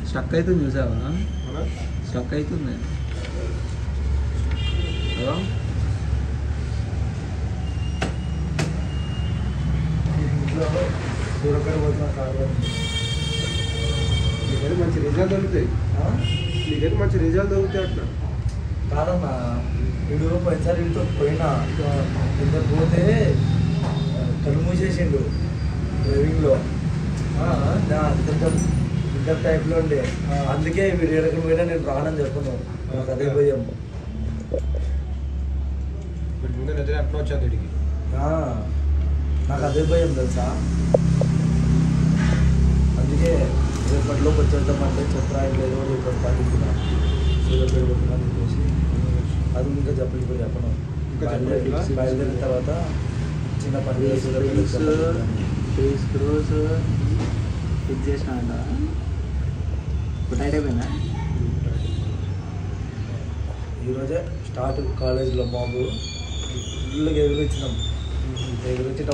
Stuck అవుతుంది చూసావా? Stuck అవుతుంది. మంచి రిజల్ట్ దొరుకుతాయి. నీకైతే మంచి రిజల్ట్ దొరుకుతాయి అట్లా కాదమ్మా. వీడు పోయినసారి వీడితో పోయినా ఇద్దరు పోతే కళ్ళు మూసేసిండు డ్రైవింగ్లో. ఇద్దరు టైప్లో ఉండే. అందుకే వీడు ఎక్కడికి పోయినా నేను రానని చెప్పను. నాకు అదే భయం. ముందు నిద్ర ఎట్లా వచ్చాను వీడికి. నాకు అదే భయం తెలుసా. అందుకే రేపటిలోకి వచ్చేద్దామంటే చెప్పరాయలేదు రేపటి పాటిస్తున్నా సూర్యపేట కొట్టున్నా చెప్పేసి అది ఇంకా చెప్పలేదు చెప్పను. బయలుదేరిన తర్వాత చిన్న పని ఫేస్ రోజు ఫిక్స్ చేసిన టైట్ అయిపోయిందా? ఈరోజే స్టార్ట్ కాలేజీలో మాకు ఫుల్గా ఎగురొచ్చినాం. ఎగురొచ్చి